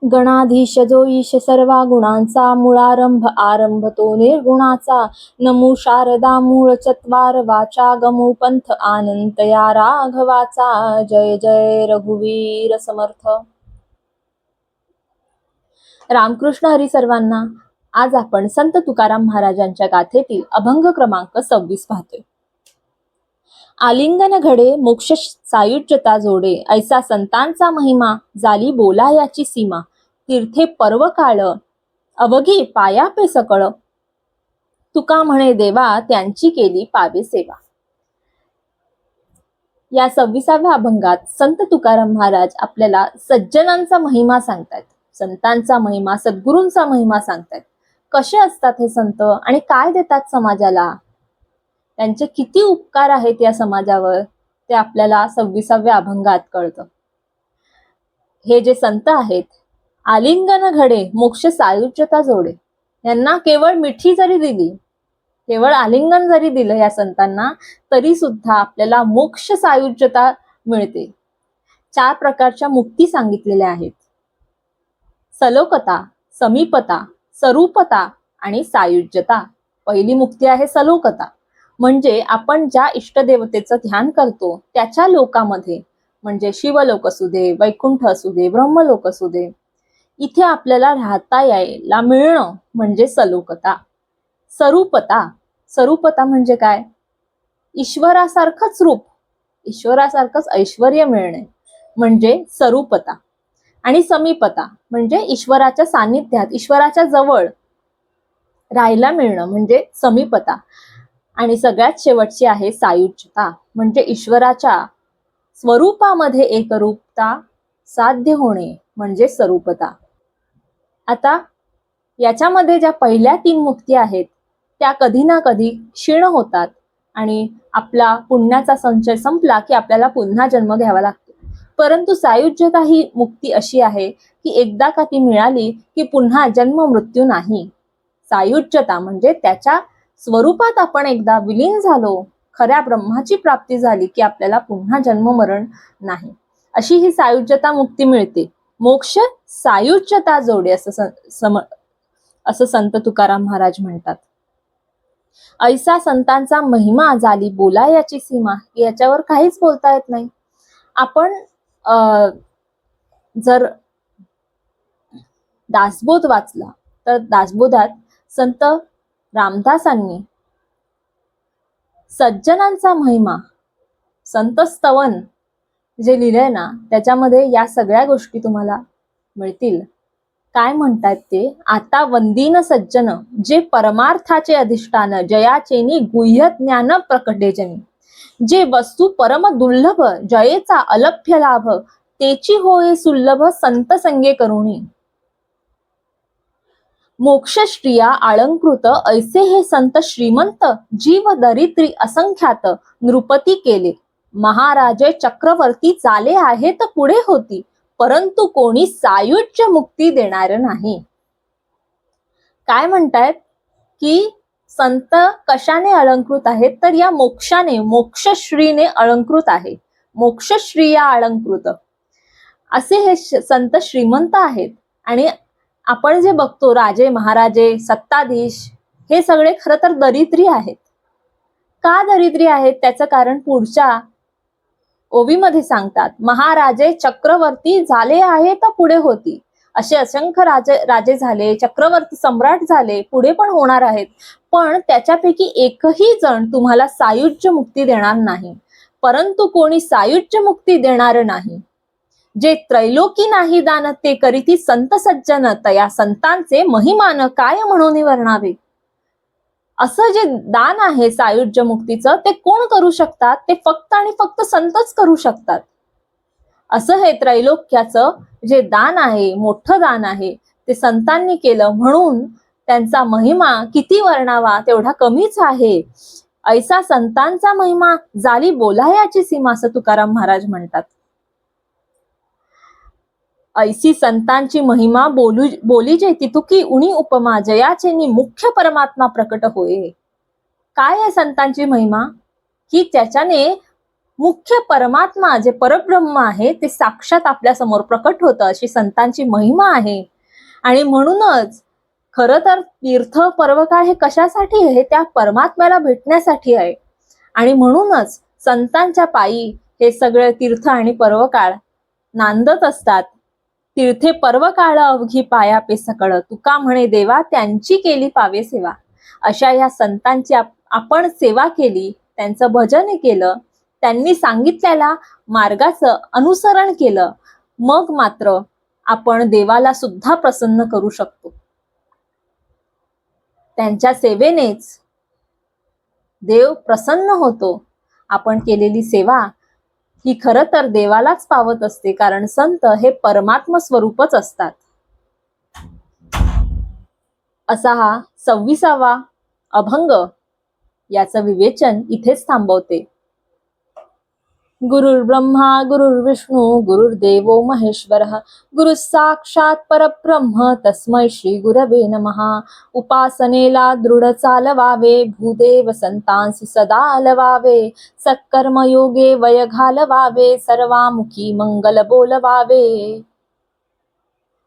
गणाधीश जो ईश सर्वा गुणांचा, मूळारंभ आरंभ तो निर्गुणाचा. नमो शारदा मूळ चत्वार वाचा, गमो पंथ आनंत या राघवाचा. जय जय रघुवीर समर्थ. रामकृष्ण हरी सर्वांना. आज आपण संत तुकाराम महाराजांच्या गाथेतील अभंग क्रमांक 26 पाहतोय. आलिंगन घडे मोक्ष सायुज्यता जोडे, ऐसा संतांचा महिमा झाली बोला याची सीमा. तीर्थे पर्व काळ अवघी पाया पे सकळ, तुका म्हणे देवा त्यांची केली पावे सेवा. या 26व्या अभंगात संत तुकाराम महाराज आपल्याला सज्जनांचा महिमा सांगतात, संतांचा महिमा, सद्गुरूंचा महिमा सांगतात. कसे असतात हे संत आणि काय देतात समाजाला, त्यांचे किती उपकार आहेत या समाजावर, ते आपल्याला 26व्या अभंगात कळतं. हे जे संत आहेत, आलिंगन घडे मोक्ष सायुज्यता जोडे, यांना केवळ मिठी जरी दिली, केवळ आलिंगन जरी दिलं या संतांना, तरी सुद्धा आपल्याला मोक्ष सायुज्यता मिळते. 4 प्रकारच्या मुक्ती सांगितलेल्या आहेत: सलोकता, समीपता, स्वरूपता आणि सायुज्यता. पहिली मुक्ती आहे सलोकता, म्हणजे आपण ज्या इष्टदेवतेचं ध्यान करतो त्याच्या लोकामध्ये, म्हणजे शिवलोक असू दे, वैकुंठ असू दे, ब्रह्मलोक असू दे, इथे आपल्याला राहता यायला मिळणं म्हणजे सलोकता. स्वरूपता, स्वरूपता म्हणजे काय? ईश्वरासारखंच रूप, ईश्वरासारखंच ऐश्वर्य मिळणे म्हणजे स्वरूपता. आणि समीपता म्हणजे ईश्वराच्या सानिध्यात, ईश्वराच्या जवळ राहायला मिळणं म्हणजे समीपता. आणि सगळ्यात शेवटची आहे सायुज्यता, म्हणजे ईश्वराच्या स्वरूपामध्ये एकरूपता साध्य होणे म्हणजे स्वरूपता. आता याच्यामध्ये ज्या पहिल्या 3 मुक्ती आहेत त्या कधी ना कधी क्षीण होतात आणि आपला पुण्याचा संचय संपला की आपल्याला पुन्हा जन्म घ्यावा लागतो. परंतु सायुज्यता ही मुक्ती अशी आहे की एकदा का ती मिळाली की पुन्हा जन्म मृत्यू नाही. सायुज्यता म्हणजे त्याच्या स्वरूपात आपण एकदा विलीन झालो, खऱ्या ब्रह्माची प्राप्ती झाली की आपल्याला पुन्हा जन्म मरण नाही, अशी ही सायुज्यता मुक्ती मिळते. मोक्ष सायुज्यता जोडे असं संत तुकाराम महाराज म्हणतात. ऐसा संतांचा महिमा झाली बोला याची सीमा, याच्यावर काहीच बोलता येत नाही. आपण जर दासबोध वाचला तर दासबोधात संत रामदासांनी सज्जनांचा महिमा, संत स्तवन जे लिहिलंय ना, त्याच्यामध्ये या सगळ्या गोष्टी तुम्हाला मिळतील. काय म्हणतात ते? आता वंदीन सज्जन जे परमार्थाचे अधिष्ठान, जयाचेनी गुह्य ज्ञान प्रकटेजनी, जे वस्तू परम दुर्लभ, जयेचा अलभ्य लाभ, तेची होय सुलभ संत संगे करुणी. मोक्ष श्रिया अलंकृत ऐसे हे संत श्रीमंत, जीव दरिद्री असंख्यात नृपती केले. महाराजे चक्रवर्ती चाले आहेत पुढे होती, परंतु कोणी सायुज्य मुक्ती देणार नाही. काय म्हणतायत की संत कशाने अलंकृत आहेत? तर या मोक्षाने, मोक्षश्रीने अलंकृत आहे. मोक्षश्रिया अलंकृत असे हे संत श्रीमंत आहेत. आणि आपण जे बघतो राजे महाराजे सत्ताधीश, हे सगळे खरं तर दरिद्री आहेत. का दरिद्री आहेत त्याचं कारण पुढच्या ओवीमध्ये सांगतात. महाराजे चक्रवर्ती झाले आहे तर पुढे होती. असे असंख्य राजे झाले, चक्रवर्ती सम्राट झाले, पुढे पण होणार आहेत, पण त्याच्यापैकी एकही जण तुम्हाला सायुज्य मुक्ती देणार नाही. परंतु कोणी सायुज्य मुक्ती देणार नाही. जे त्रैलोकी नाही दान ते करीती संत सज्जन, तया संतांचे महिमान काय म्हणून वर्णावे. असं जे दान आहे सायुज्य मुक्तीचं, ते कोण करू शकतात? ते फक्त आणि फक्त संतच करू शकतात. असं हे त्रैलोक्याचं जे दान आहे, मोठं दान आहे, ते संतांनी केलं, म्हणून त्यांचा महिमा किती वर्णावा तेवढा कमीच आहे. ऐसा संतांचा महिमा झाली बोलायाची सीमा, असं तुकाराम महाराज म्हणतात. ऐसी संतांची महिमा बोली जेती तुकी उणी उपमा, जयाचेनी मुख्य परमात्मा प्रकट होय. काय आहे संतांची महिमा? की त्याच्याने मुख्य परमात्मा जे परब्रह्म आहे ते साक्षात आपल्या समोर प्रकट होतं, अशी संतांची महिमा आहे. आणि म्हणूनच खरं तर तीर्थ पर्वकाळ हे कशासाठी आहे, त्या परमात्म्याला भेटण्यासाठी आहे. आणि म्हणूनच संतांच्या पायी हे सगळे तीर्थ आणि पर्वकाळ नांदत असतात. तीर्थे पर्वकाळ अवघी पायापे सकळ, तुका म्हणे देवा त्यांची केली पावे सेवा. अशा या संतांची आपण सेवा केली, त्यांचं भजन केलं, त्यांनी सांगितलेल्या मार्गाचं अनुसरण केलं, मग मात्र आपण देवाला सुद्धा प्रसन्न करू शकतो. त्यांच्या सेवेनेच देव प्रसन्न होतो. आपण केलेली सेवा ही खरं तर देवालाच पावत असते, कारण संत हे परमात्म स्वरूपच असतात. असा हा 26वा अभंग याचं विवेचन इथेच थांबवते. गुरुर्ब्रह्मा गुरुर्विष्णू गुरुर्देवो महेश्वरः, गुरु साक्षात परब्रह्म तस्मै श्री गुरवे नमः. उपासनेला दृढ चालवावे, भूदेव संतांसी सदा लवावे. सत्कर्म योगे वय घालवावे, सर्वामुखी मंगल बोलवावे.